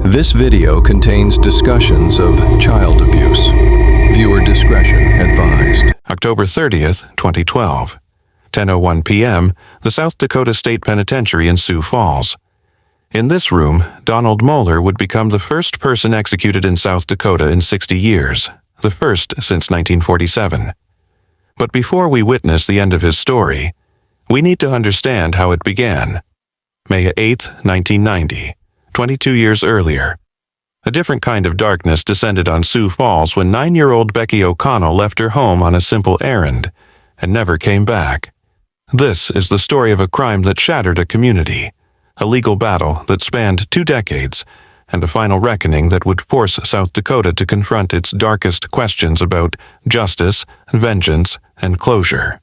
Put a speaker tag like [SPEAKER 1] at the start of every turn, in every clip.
[SPEAKER 1] This video contains discussions of child abuse. Viewer discretion advised.
[SPEAKER 2] October 30th, 2012. 10:01 p.m., the South Dakota State Penitentiary in Sioux Falls. In this room, Donald Moeller would become the first person executed in South Dakota in 60 years, the first since 1947. But before we witness the end of his story, we need to understand how it began. May 8, 1990, 22 years earlier. A different kind of darkness descended on Sioux Falls when 9-year-old Becky O'Connell left her home on a simple errand and never came back. This is the story of a crime that shattered a community, a legal battle that spanned 2 decades, and a final reckoning that would force South Dakota to confront its darkest questions about justice, vengeance, and closure.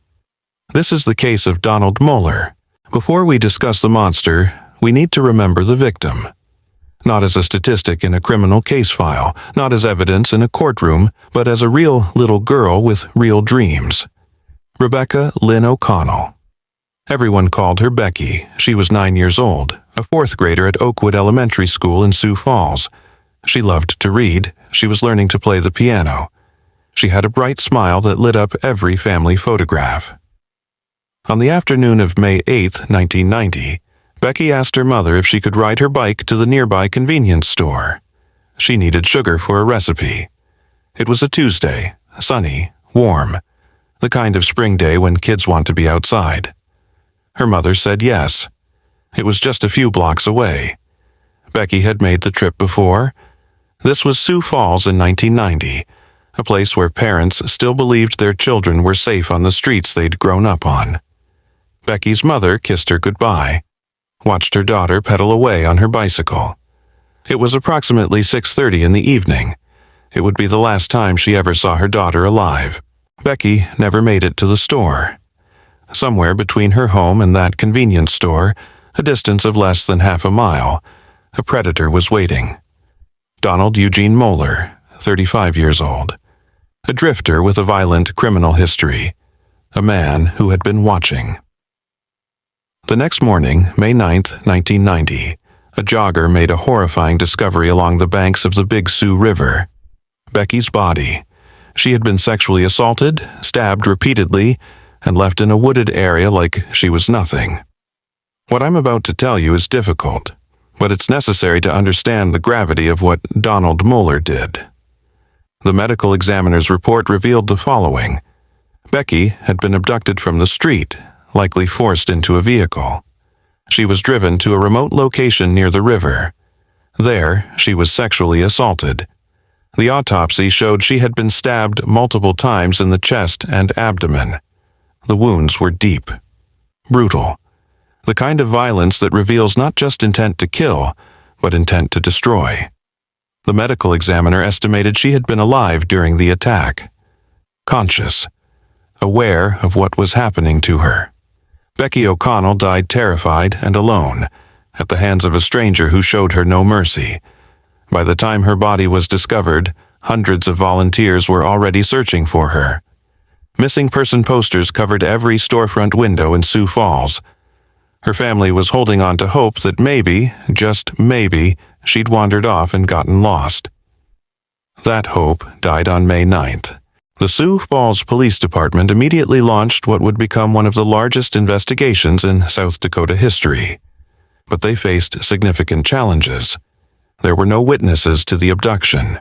[SPEAKER 2] This is the case of Donald Moeller. Before we discuss the monster, we need to remember the victim. Not as a statistic in a criminal case file, not as evidence in a courtroom, but as a real little girl with real dreams. Rebecca Lynn O'Connell. Everyone called her Becky. She was 9 years old, a 4th grader at Oakwood Elementary School in Sioux Falls. She loved to read. She was learning to play the piano. She had a bright smile that lit up every family photograph. On the afternoon of May 8, 1990, Becky asked her mother if she could ride her bike to the nearby convenience store. She needed sugar for a recipe. It was a Tuesday, sunny, warm, the kind of spring day when kids want to be outside. Her mother said yes. It was just a few blocks away. Becky had made the trip before. This was Sioux Falls in 1990, a place where parents still believed their children were safe on the streets they'd grown up on. Becky's mother kissed her goodbye, watched her daughter pedal away on her bicycle. It was approximately 6:30 in the evening. It would be the last time she ever saw her daughter alive. Becky never made it to the store. Somewhere between her home and that convenience store, a distance of less than half a mile, a predator was waiting. Donald Eugene Moeller, 35 years old. A drifter with a violent criminal history. A man who had been watching. The next morning, May 9, 1990, a jogger made a horrifying discovery along the banks of the Big Sioux River. Becky's body. She had been sexually assaulted, stabbed repeatedly, and left in a wooded area like she was nothing. What I'm about to tell you is difficult, but it's necessary to understand the gravity of what Donald Moeller did. The medical examiner's report revealed the following. Becky had been abducted from the street, likely forced into a vehicle. She was driven to a remote location near the river. There, she was sexually assaulted. The autopsy showed she had been stabbed multiple times in the chest and abdomen. The wounds were deep, brutal, the kind of violence that reveals not just intent to kill, but intent to destroy. The medical examiner estimated she had been alive during the attack, conscious, aware of what was happening to her. Becky O'Connell died terrified and alone, at the hands of a stranger who showed her no mercy. By the time her body was discovered, hundreds of volunteers were already searching for her. Missing person posters covered every storefront window in Sioux Falls. Her family was holding on to hope that maybe, just maybe, she'd wandered off and gotten lost. That hope died on May 9th. The Sioux Falls Police Department immediately launched what would become one of the largest investigations in South Dakota history. But they faced significant challenges. There were no witnesses to the abduction,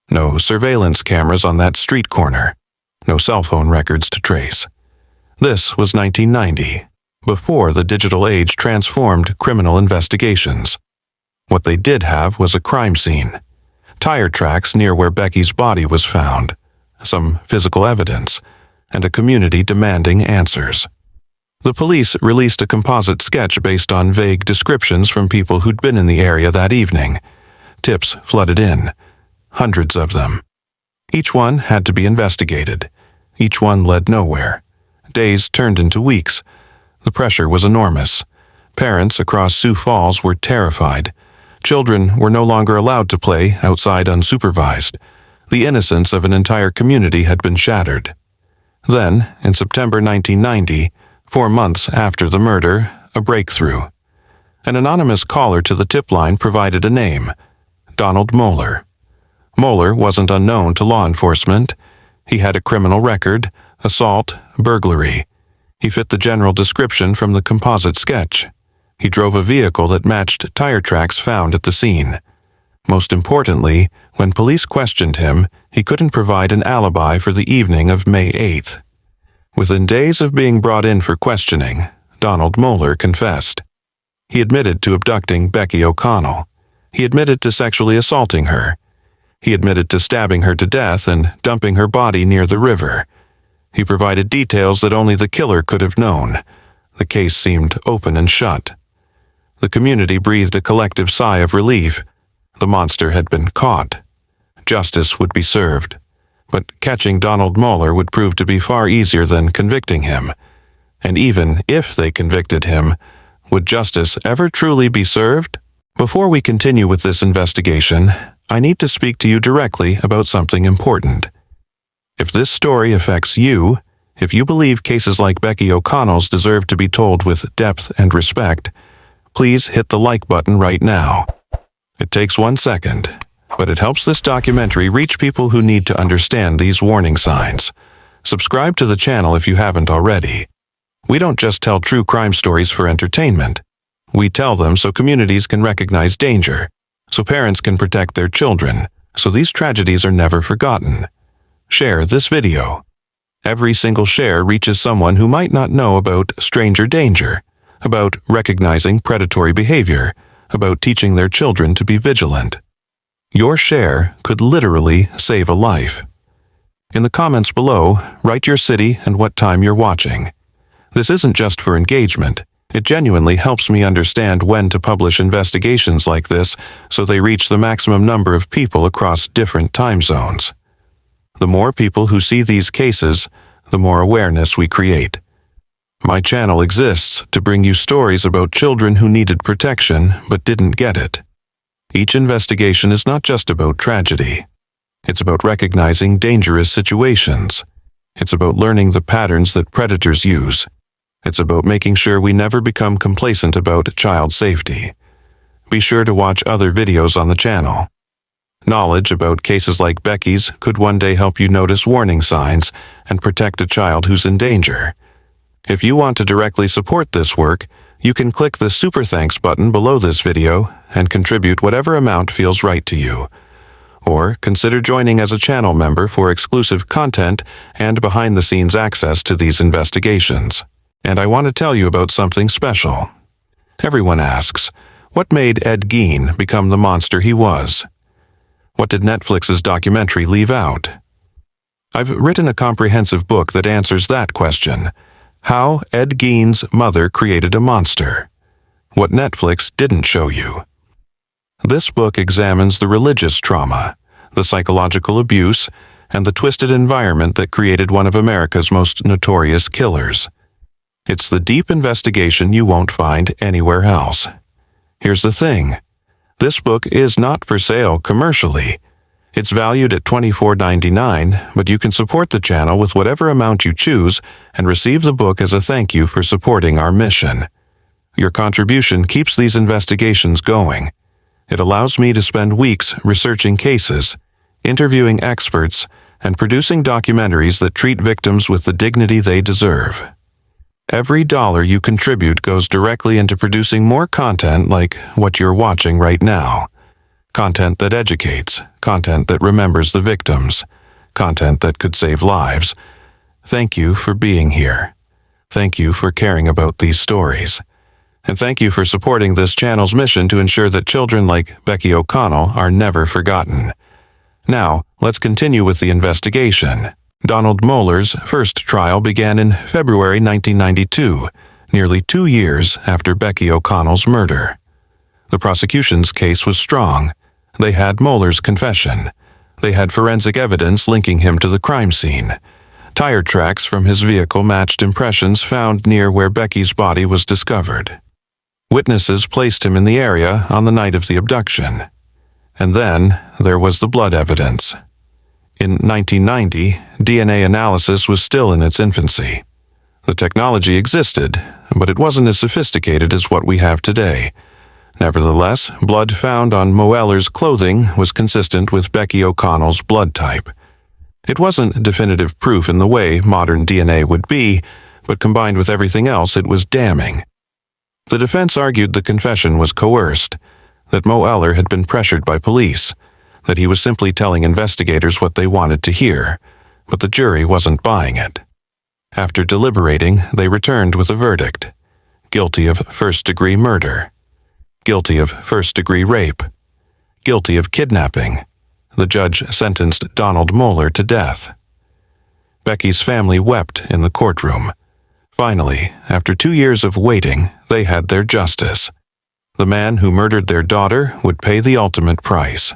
[SPEAKER 2] no surveillance cameras on that street corner, no cell phone records to trace. This was 1990, before the digital age transformed criminal investigations. What they did have was a crime scene, tire tracks near where Becky's body was found, some physical evidence, and a community demanding answers. The police released a composite sketch based on vague descriptions from people who'd been in the area that evening. Tips flooded in, hundreds of them. Each one had to be investigated. Each one led nowhere. Days turned into weeks. The pressure was enormous. Parents across Sioux Falls were terrified. Children were no longer allowed to play outside unsupervised. The innocence of an entire community had been shattered. Then, in September 1990, 4 months after the murder, a breakthrough. An anonymous caller to the tip line provided a name, Donald Moeller. Moeller wasn't unknown to law enforcement. He had a criminal record, assault, burglary. He fit the general description from the composite sketch. He drove a vehicle that matched tire tracks found at the scene. Most importantly, when police questioned him, he couldn't provide an alibi for the evening of May 8th. Within days of being brought in for questioning, Donald Moeller confessed. He admitted to abducting Becky O'Connell. He admitted to sexually assaulting her. He admitted to stabbing her to death and dumping her body near the river. He provided details that only the killer could have known. The case seemed open and shut. The community breathed a collective sigh of relief. The monster had been caught. Justice would be served. But catching Donald Moeller would prove to be far easier than convicting him. And even if they convicted him, would justice ever truly be served? Before we continue with this investigation, I need to speak to you directly about something important. If this story affects you, if you believe cases like Becky O'Connell's deserve to be told with depth and respect, please hit the like button right now. It takes 1 second, but it helps this documentary reach people who need to understand these warning signs. Subscribe to the channel if you haven't already. We don't just tell true crime stories for entertainment. We tell them so communities can recognize danger, so parents can protect their children, so these tragedies are never forgotten. Share this video. Every single share reaches someone who might not know about stranger danger, about recognizing predatory behavior, about teaching their children to be vigilant. Your share could literally save a life. In the comments below, write your city and what time you're watching. This isn't just for engagement. It genuinely helps me understand when to publish investigations like this so they reach the maximum number of people across different time zones. The more people who see these cases, the more awareness we create. My channel exists to bring you stories about children who needed protection but didn't get it. Each investigation is not just about tragedy. It's about recognizing dangerous situations. It's about learning the patterns that predators use. It's about making sure we never become complacent about child safety. Be sure to watch other videos on the channel. Knowledge about cases like Becky's could one day help you notice warning signs and protect a child who's in danger. If you want to directly support this work, you can click the Super Thanks button below this video and contribute whatever amount feels right to you. Or consider joining as a channel member for exclusive content and behind-the-scenes access to these investigations. And I want to tell you about something special. Everyone asks, what made Ed Gein become the monster he was? What did Netflix's documentary leave out? I've written a comprehensive book that answers that question. How Ed Gein's mother created a monster. What Netflix didn't show you. This book examines the religious trauma, the psychological abuse, and the twisted environment that created one of America's most notorious killers. It's the deep investigation you won't find anywhere else. Here's the thing. This book is not for sale commercially. It's valued at $24.99, but you can support the channel with whatever amount you choose and receive the book as a thank you for supporting our mission. Your contribution keeps these investigations going. It allows me to spend weeks researching cases, interviewing experts, and producing documentaries that treat victims with the dignity they deserve. Every dollar you contribute goes directly into producing more content like what you're watching right now. Content that educates, content that remembers the victims, content that could save lives. Thank you for being here. Thank you for caring about these stories. And thank you for supporting this channel's mission to ensure that children like Becky O'Connell are never forgotten. Now, let's continue with the investigation. Donald Moeller's first trial began in February 1992, nearly 2 years after Becky O'Connell's murder. The prosecution's case was strong. They had Moeller's confession. They had forensic evidence linking him to the crime scene. Tire tracks from his vehicle matched impressions found near where Becky's body was discovered. Witnesses placed him in the area on the night of the abduction. And then there was the blood evidence. In 1990, DNA analysis was still in its infancy. The technology existed, but it wasn't as sophisticated as what we have today. Nevertheless, blood found on Moeller's clothing was consistent with Becky O'Connell's blood type. It wasn't definitive proof in the way modern DNA would be, but combined with everything else, it was damning. The defense argued the confession was coerced, that Moeller had been pressured by police, that he was simply telling investigators what they wanted to hear, but the jury wasn't buying it. After deliberating, they returned with a verdict: guilty of first-degree murder, guilty of first-degree rape, guilty of kidnapping. The judge sentenced Donald Moeller to death. Becky's family wept in the courtroom. Finally, after 2 years of waiting, they had their justice. The man who murdered their daughter would pay the ultimate price.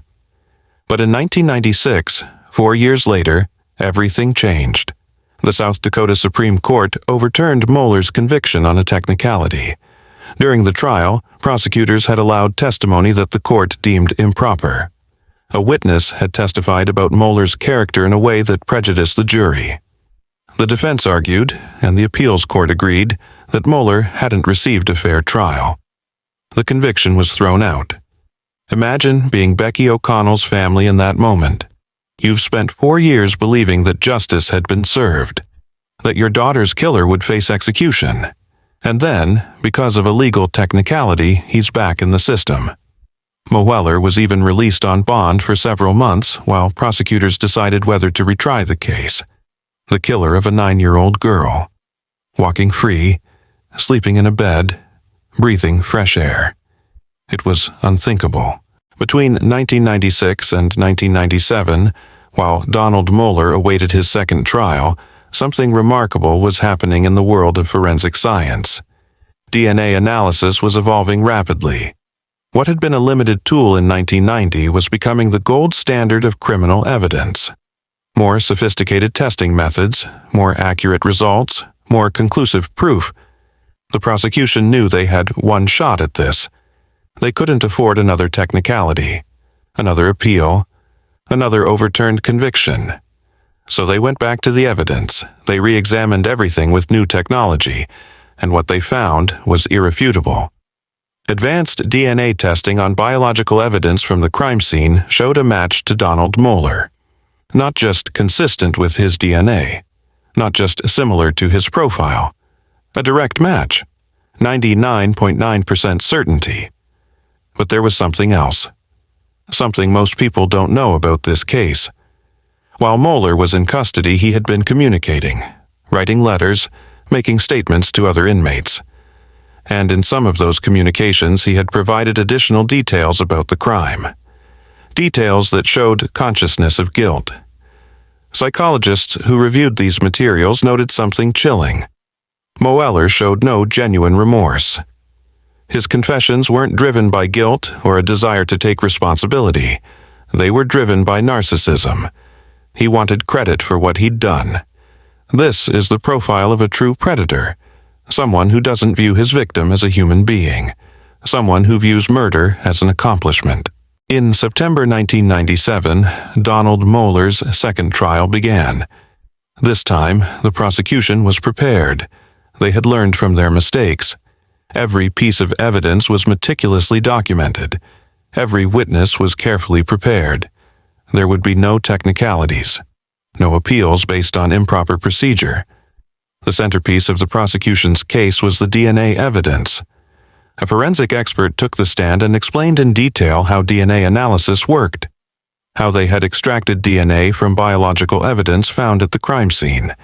[SPEAKER 2] But in 1996, 4 years later, everything changed. The South Dakota Supreme Court overturned Moeller's conviction on a technicality. During the trial, prosecutors had allowed testimony that the court deemed improper. A witness had testified about Moeller's character in a way that prejudiced the jury. The defense argued, and the appeals court agreed, that Moeller hadn't received a fair trial. The conviction was thrown out. Imagine being Becky O'Connell's family in that moment. You've spent 4 years believing that justice had been served, that your daughter's killer would face execution, and then, because of a legal technicality, he's back in the system. Moeller was even released on bond for several months while prosecutors decided whether to retry the case. The killer of a 9-year-old girl. Walking free, sleeping in a bed, breathing fresh air. It was unthinkable. Between 1996 and 1997, while Donald Moeller awaited his second trial, something remarkable was happening in the world of forensic science. DNA analysis was evolving rapidly. What had been a limited tool in 1990 was becoming the gold standard of criminal evidence. More sophisticated testing methods, more accurate results, more conclusive proof. The prosecution knew they had one shot at this. They couldn't afford another technicality, another appeal, another overturned conviction. So they went back to the evidence. They re-examined everything with new technology, and what they found was irrefutable. Advanced DNA testing on biological evidence from the crime scene showed a match to Donald Moeller. Not just consistent with his DNA, not just similar to his profile. A direct match, 99.9% certainty. But there was something else. Something most people don't know about this case. While Moeller was in custody, he had been communicating, writing letters, making statements to other inmates. And in some of those communications, he had provided additional details about the crime. Details that showed consciousness of guilt. Psychologists who reviewed these materials noted something chilling. Moeller showed no genuine remorse. His confessions weren't driven by guilt or a desire to take responsibility. They were driven by narcissism. He wanted credit for what he'd done. This is the profile of a true predator. Someone who doesn't view his victim as a human being. Someone who views murder as an accomplishment. In September 1997, Donald Moeller's second trial began. This time, the prosecution was prepared. They had learned from their mistakes. Every piece of evidence was meticulously documented. Every witness was carefully prepared. There would be no technicalities. No appeals based on improper procedure. The centerpiece of the prosecution's case was the DNA evidence. A forensic expert took the stand and explained in detail how DNA analysis worked, how they had extracted DNA from biological evidence found at the crime scene,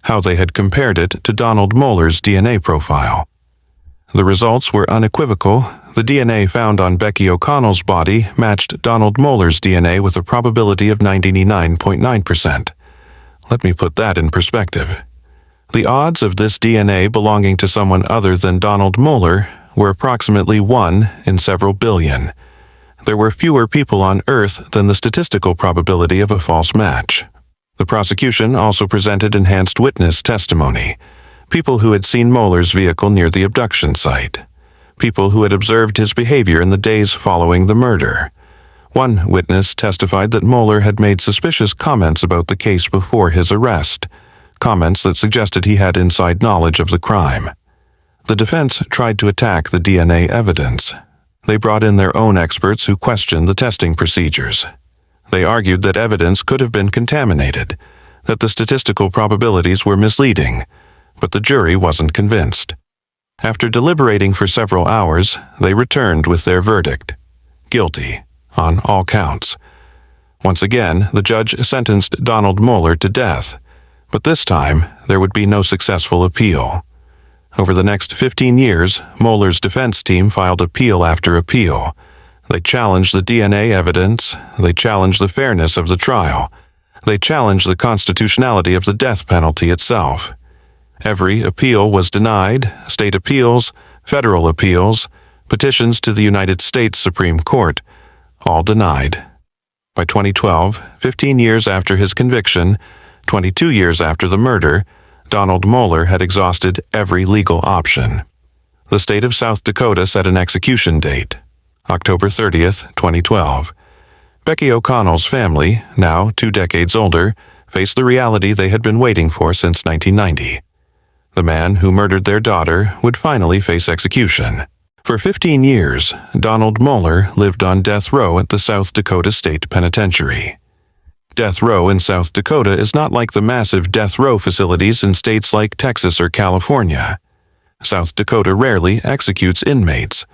[SPEAKER 2] how they had compared it to Donald Moeller's DNA profile. The results were unequivocal. The DNA found on Becky O'Connell's body matched Donald Moeller's DNA with a probability of 99.9%. Let me put that in perspective. The odds of this DNA belonging to someone other than Donald Moeller were approximately 1 in several billion. There were fewer people on Earth than the statistical probability of a false match. The prosecution also presented enhanced witness testimony. People who had seen Moeller's vehicle near the abduction site. People who had observed his behavior in the days following the murder. One witness testified that Moeller had made suspicious comments about the case before his arrest, comments that suggested he had inside knowledge of the crime. The defense tried to attack the DNA evidence. They brought in their own experts who questioned the testing procedures. They argued that evidence could have been contaminated, that the statistical probabilities were misleading, but the jury wasn't convinced. After deliberating for several hours, they returned with their verdict: guilty on all counts. Once again, the judge sentenced Donald Moeller to death, but this time there would be no successful appeal. Over the next 15 years, Moeller's defense team filed appeal after appeal. They challenged the DNA evidence, they challenged the fairness of the trial, they challenged the constitutionality of the death penalty itself. Every appeal was denied: state appeals, federal appeals, petitions to the United States Supreme Court, all denied. By 2012, 15 years after his conviction, 22 years after the murder, Donald Moeller had exhausted every legal option. The state of South Dakota set an execution date: October 30th, 2012. Becky O'Connell's family, now 2 decades older, faced the reality they had been waiting for since 1990. The man who murdered their daughter would finally face execution. For 15 years, Donald Moeller lived on death row at the South Dakota State Penitentiary. Death row in South Dakota is not like the massive death row facilities in states like Texas or California. South Dakota rarely executes inmates.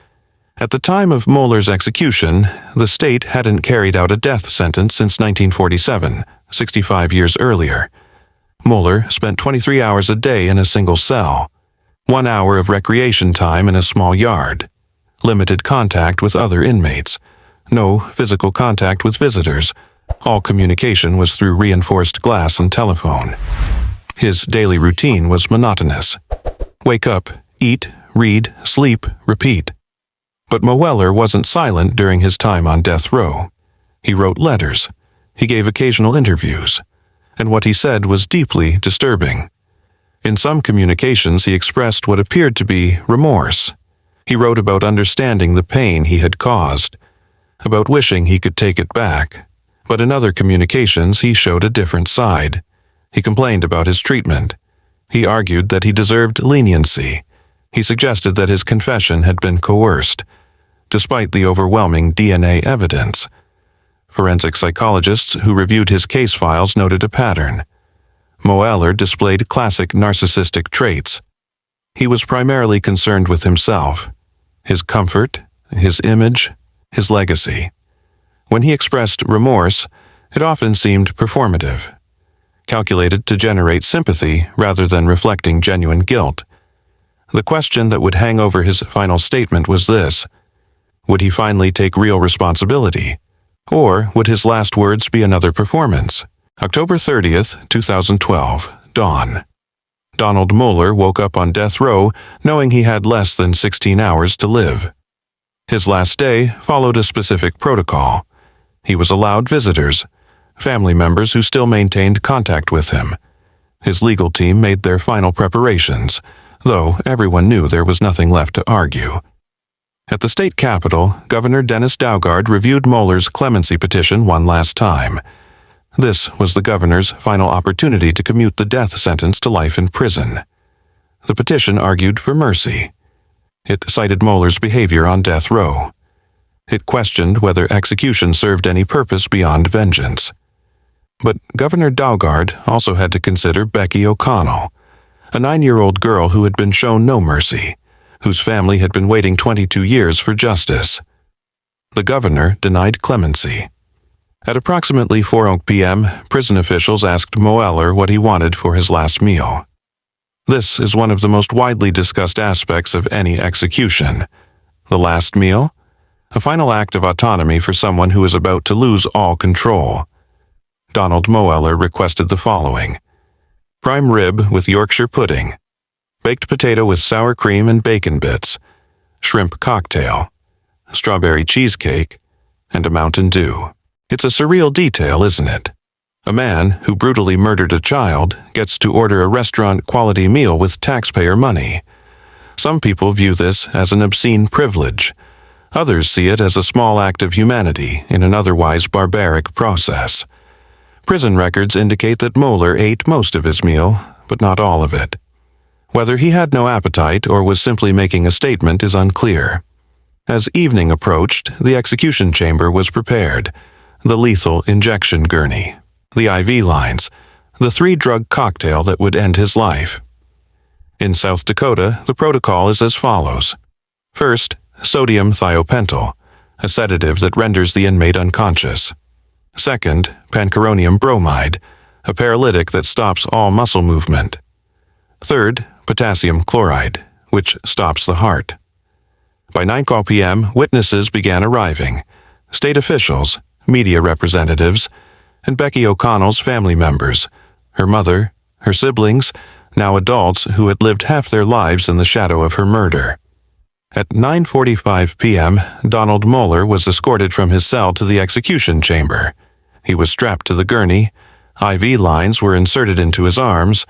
[SPEAKER 2] At the time of Moeller's execution, the state hadn't carried out a death sentence since 1947, 65 years earlier. Moeller spent 23 hours a day in a single cell, 1 hour of recreation time in a small yard, limited contact with other inmates, no physical contact with visitors. All communication was through reinforced glass and telephone. His daily routine was monotonous: wake up, eat, read, sleep, repeat. But Moeller wasn't silent during his time on death row. He wrote letters. He gave occasional interviews. And what he said was deeply disturbing. In some communications, he expressed what appeared to be remorse. He wrote about understanding the pain he had caused, about wishing he could take it back. But in other communications, he showed a different side. He complained about his treatment. He argued that he deserved leniency. He suggested that his confession had been coerced, despite the overwhelming DNA evidence. Forensic psychologists who reviewed his case files noted a pattern. Moeller displayed classic narcissistic traits. He was primarily concerned with himself, his comfort, his image, his legacy. When he expressed remorse, it often seemed performative, calculated to generate sympathy rather than reflecting genuine guilt. The question that would hang over his final statement was this: would he finally take real responsibility? Or would his last words be another performance? October 30th, 2012, dawn. Donald Moeller woke up on death row knowing he had less than 16 hours to live. His last day followed a specific protocol. He was allowed visitors, family members who still maintained contact with him. His legal team made their final preparations, though everyone knew there was nothing left to argue. At the state capitol, Governor Dennis Daugaard reviewed Moeller's clemency petition one last time. This was the governor's final opportunity to commute the death sentence to life in prison. The petition argued for mercy. It cited Moeller's behavior on death row. It questioned whether execution served any purpose beyond vengeance. But Governor Daugaard also had to consider Becky O'Connell, a 9-year-old girl who had been shown no mercy, whose family had been waiting 22 years for justice. The governor denied clemency. At approximately 4 p.m., prison officials asked Moeller what he wanted for his last meal. This is one of the most widely discussed aspects of any execution. The last meal? A final act of autonomy for someone who is about to lose all control. Donald Moeller requested the following: prime rib with Yorkshire pudding, baked potato with sour cream and bacon bits, shrimp cocktail, strawberry cheesecake, and a Mountain Dew. It's a surreal detail, isn't it? A man who brutally murdered a child gets to order a restaurant-quality meal with taxpayer money. Some people view this as an obscene privilege. Others see it as a small act of humanity in an otherwise barbaric process. Prison records indicate that Moeller ate most of his meal, but not all of it. Whether he had no appetite or was simply making a statement is unclear. As evening approached, the execution chamber was prepared. The lethal injection gurney, the IV lines, the 3-drug cocktail that would end his life. In South Dakota, the protocol is as follows. First, sodium thiopental, a sedative that renders the inmate unconscious. Second, pancuronium bromide, a paralytic that stops all muscle movement. Third, potassium chloride, which stops the heart. By 9 p.m., witnesses began arriving, state officials, media representatives, and Becky O'Connell's family members, her mother, her siblings, now adults who had lived half their lives in the shadow of her murder. At 9:45 p.m., Donald Moeller was escorted from his cell to the execution chamber. He was strapped to the gurney, IV lines were inserted into his arms.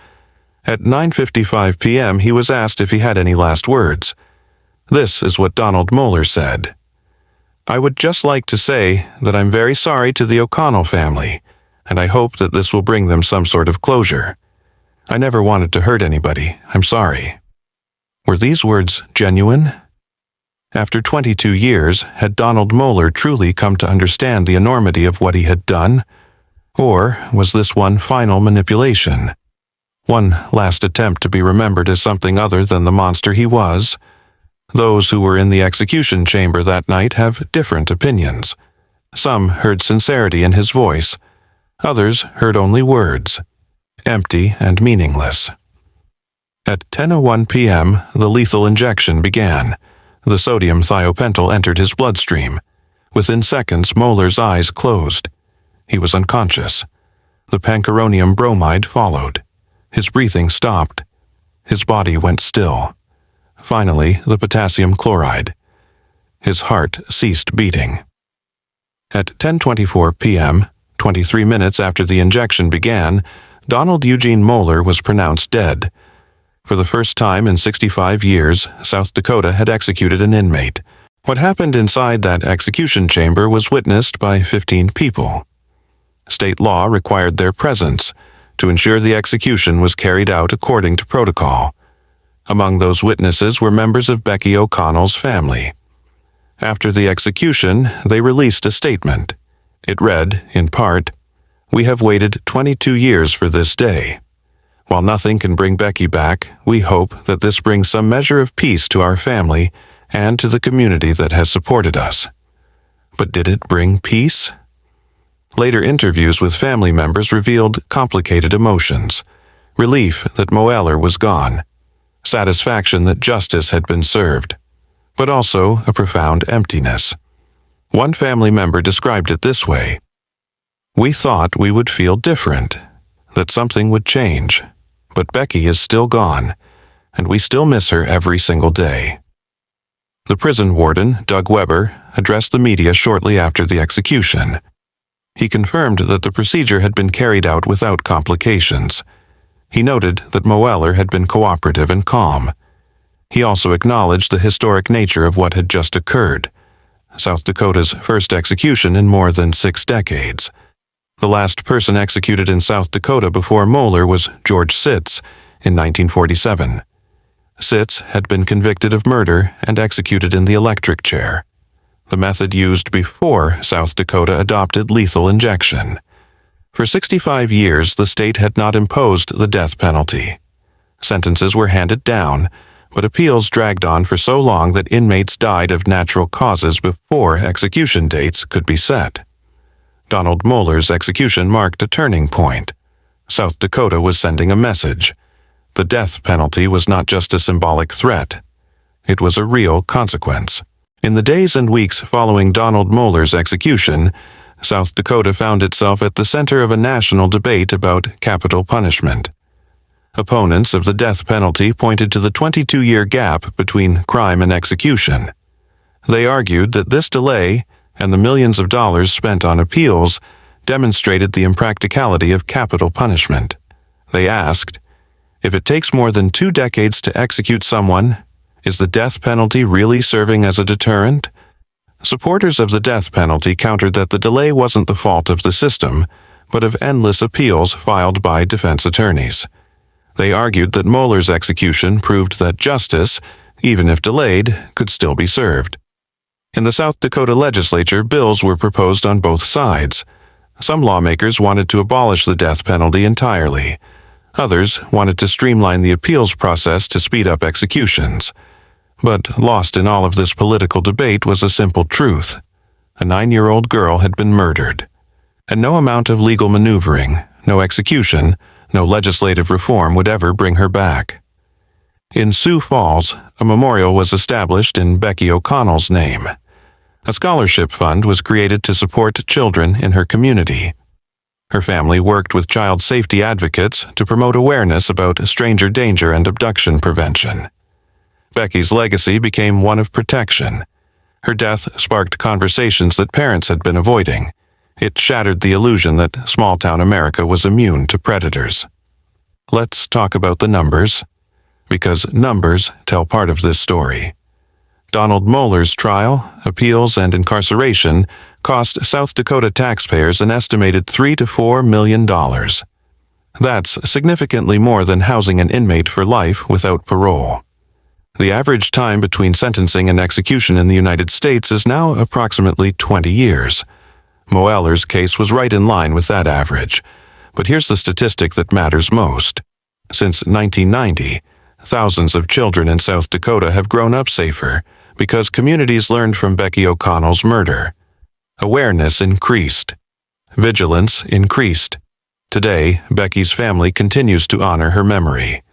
[SPEAKER 2] At 9:55 p.m., he was asked if he had any last words. This is what Donald Moeller said. "I would just like to say that I'm very sorry to the O'Connell family, and I hope that this will bring them some sort of closure. I never wanted to hurt anybody. I'm sorry." Were these words genuine? After 22 years, had Donald Moeller truly come to understand the enormity of what he had done? Or was this one final manipulation? One last attempt to be remembered as something other than the monster he was? Those who were in the execution chamber that night have different opinions. Some heard sincerity in his voice. Others heard only words, empty and meaningless. At 10:01 p.m., the lethal injection began. The sodium thiopental entered his bloodstream. Within seconds, Moeller's eyes closed. He was unconscious. The pancuronium bromide followed. His breathing stopped. His body went still. Finally, the potassium chloride. His heart ceased beating. At 10:24 p.m., 23 minutes after the injection began, Donald Eugene Moeller was pronounced dead. For the first time in 65 years, South Dakota had executed an inmate. What happened inside that execution chamber was witnessed by 15 people. State law required their presence to ensure the execution was carried out according to protocol. Among those witnesses were members of Becky O'Connell's family. After the execution, they released a statement. It read, in part, "We have waited 22 years for this day. While nothing can bring Becky back, we hope that this brings some measure of peace to our family and to the community that has supported us." But did it bring peace? Later interviews with family members revealed complicated emotions. Relief that Moeller was gone. Satisfaction that justice had been served. But also a profound emptiness. One family member described it this way: "We thought we would feel different, that something would change. But Becky is still gone, and we still miss her every single day." The prison warden, Doug Weber, addressed the media shortly after the execution. He confirmed that the procedure had been carried out without complications. He noted that Moeller had been cooperative and calm. He also acknowledged the historic nature of what had just occurred. South Dakota's first execution in more than 6 decades. The last person executed in South Dakota before Moeller was George Sitz in 1947. Sitz had been convicted of murder and executed in the electric chair, the method used before South Dakota adopted lethal injection. For 65 years, the state had not imposed the death penalty. Sentences were handed down, but appeals dragged on for so long that inmates died of natural causes before execution dates could be set. Donald Moeller's execution marked a turning point. South Dakota was sending a message. The death penalty was not just a symbolic threat. It was a real consequence. In the days and weeks following Donald Moeller's execution, South Dakota found itself at the center of a national debate about capital punishment. Opponents of the death penalty pointed to the 22-year gap between crime and execution. They argued that this delay and the millions of dollars spent on appeals demonstrated the impracticality of capital punishment. They asked, if it takes more than 2 decades to execute someone, is the death penalty really serving as a deterrent? Supporters of the death penalty countered that the delay wasn't the fault of the system, but of endless appeals filed by defense attorneys. They argued that Moeller's execution proved that justice, even if delayed, could still be served. In the South Dakota legislature, bills were proposed on both sides. Some lawmakers wanted to abolish the death penalty entirely. Others wanted to streamline the appeals process to speed up executions. But lost in all of this political debate was a simple truth. A 9-year-old girl had been murdered. And no amount of legal maneuvering, no execution, no legislative reform would ever bring her back. In Sioux Falls, a memorial was established in Becky O'Connell's name. A scholarship fund was created to support children in her community. Her family worked with child safety advocates to promote awareness about stranger danger and abduction prevention. Becky's legacy became one of protection. Her death sparked conversations that parents had been avoiding. It shattered the illusion that small-town America was immune to predators. Let's talk about the numbers, because numbers tell part of this story. Donald Moeller's trial, appeals, and incarceration cost South Dakota taxpayers an estimated $3 to $4 million. That's significantly more than housing an inmate for life without parole. The average time between sentencing and execution in the United States is now approximately 20 years. Moeller's case was right in line with that average. But here's the statistic that matters most. Since 1990, thousands of children in South Dakota have grown up safer because communities learned from Becky O'Connell's murder. Awareness increased. Vigilance increased. Today, Becky's family continues to honor her memory.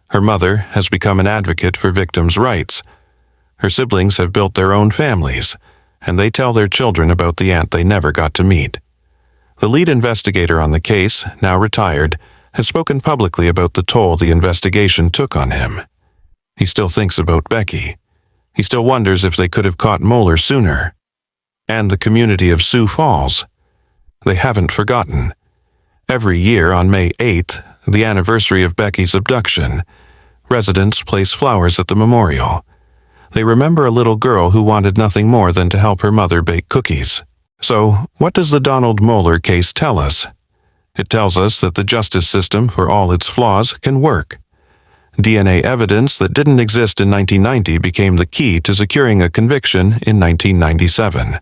[SPEAKER 2] Her mother has become an advocate for victims' rights. Her siblings have built their own families, and they tell their children about the aunt they never got to meet. The lead investigator on the case, now retired, has spoken publicly about the toll the investigation took on him. He still thinks about Becky. He still wonders if they could have caught Moeller sooner. And the community of Sioux Falls. They haven't forgotten. Every year on May 8th, the anniversary of Becky's abduction, residents place flowers at the memorial. They remember a little girl who wanted nothing more than to help her mother bake cookies. So, what does the Donald Moeller case tell us? It tells us that the justice system, for all its flaws, can work. DNA evidence that didn't exist in 1990 became the key to securing a conviction in 1997.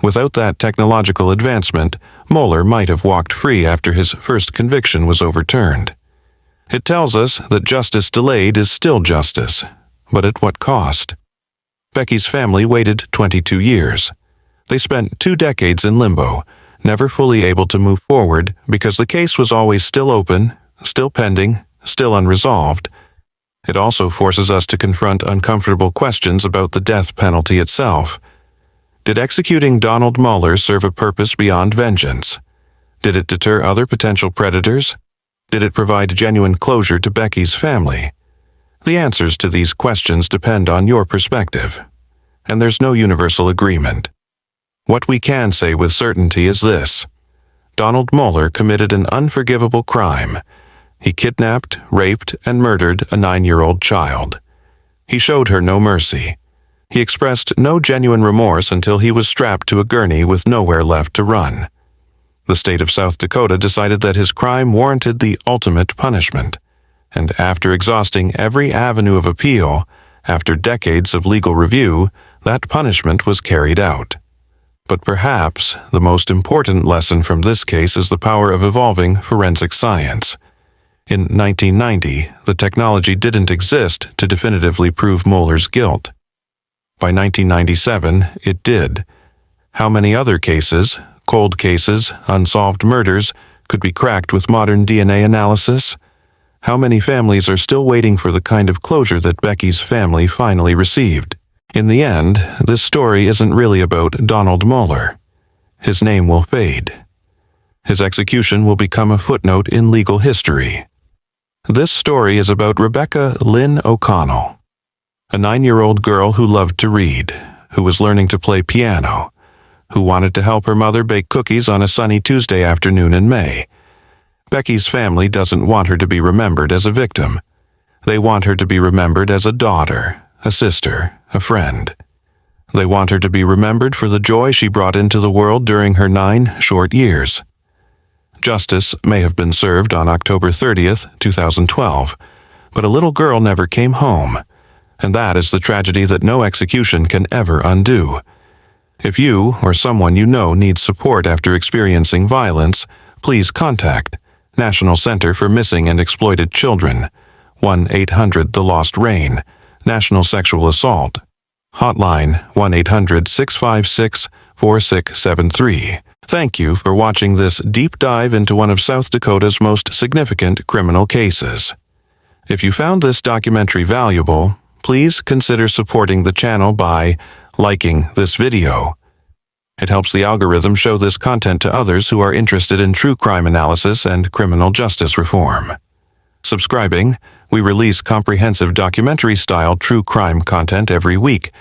[SPEAKER 2] Without that technological advancement, Moeller might have walked free after his first conviction was overturned. It tells us that justice delayed is still justice, but at what cost? Becky's family waited 22 years. They spent 2 decades in limbo, never fully able to move forward because the case was always still open, still pending, still unresolved. It also forces us to confront uncomfortable questions about the death penalty itself. Did executing Donald Moeller serve a purpose beyond vengeance? Did it deter other potential predators? Did it provide genuine closure to Becky's family? The answers to these questions depend on your perspective, and there's no universal agreement. What we can say with certainty is this: Donald Moeller committed an unforgivable crime. He kidnapped, raped, and murdered a 9-year-old child. He showed her no mercy. He expressed no genuine remorse until he was strapped to a gurney with nowhere left to run. The state of South Dakota decided that his crime warranted the ultimate punishment, and after exhausting every avenue of appeal, after decades of legal review, that punishment was carried out. But perhaps the most important lesson from this case is the power of evolving forensic science. In 1990, the technology didn't exist to definitively prove Moeller's guilt. By 1997, it did. How many other cases, cold cases, unsolved murders, could be cracked with modern DNA analysis? How many families are still waiting for the kind of closure that Becky's family finally received? In the end, this story isn't really about Donald Moeller. His name will fade. His execution will become a footnote in legal history. This story is about Rebecca Lynn O'Connell, a 9-year-old girl who loved to read, who was learning to play piano, who wanted to help her mother bake cookies on a sunny Tuesday afternoon in May. Becky's family doesn't want her to be remembered as a victim. They want her to be remembered as a daughter, a sister, a friend. They want her to be remembered for the joy she brought into the world during her 9 short years. Justice may have been served on October 30th, 2012, but a little girl never came home, and that is the tragedy that no execution can ever undo. If you or someone you know needs support after experiencing violence, please contact National Center for Missing and Exploited Children, 1-800-THE LOST RAIN, National Sexual Assault, Hotline 1-800-656-4673. Thank you for watching this deep dive into one of South Dakota's most significant criminal cases. If you found this documentary valuable, please consider supporting the channel by liking this video. It helps the algorithm show this content to others who are interested in true crime analysis and criminal justice reform. Subscribing, we release comprehensive documentary-style true crime content every week,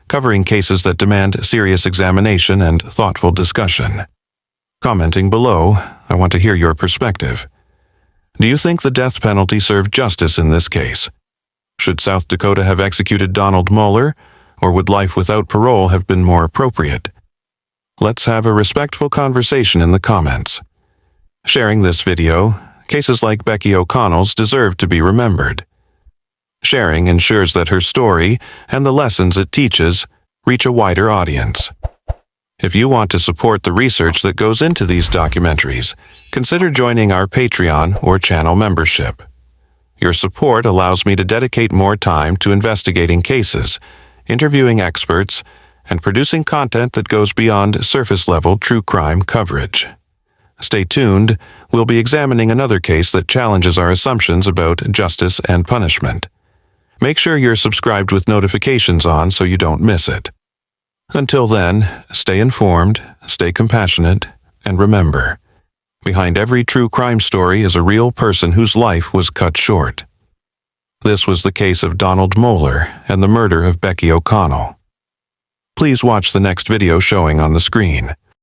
[SPEAKER 2] covering cases that demand serious examination and thoughtful discussion. Commenting below, I want to hear your perspective. Do you think the death penalty served justice in this case? Should South Dakota have executed Donald Moeller, or would life without parole have been more appropriate? Let's have a respectful conversation in the comments. Sharing this video, cases like Becky O'Connell's deserve to be remembered. Sharing ensures that her story and the lessons it teaches reach a wider audience. If you want to support the research that goes into these documentaries, consider joining our Patreon or channel membership. Your support allows me to dedicate more time to investigating cases, interviewing experts, and producing content that goes beyond surface-level true crime coverage. Stay tuned, we'll be examining another case that challenges our assumptions about justice and punishment. Make sure you're subscribed with notifications on so you don't miss it. Until then, stay informed, stay compassionate, and remember, behind every true crime story is a real person whose life was cut short. This was the case of Donald Moeller and the murder of Becky O'Connell. Please watch the next video showing on the screen.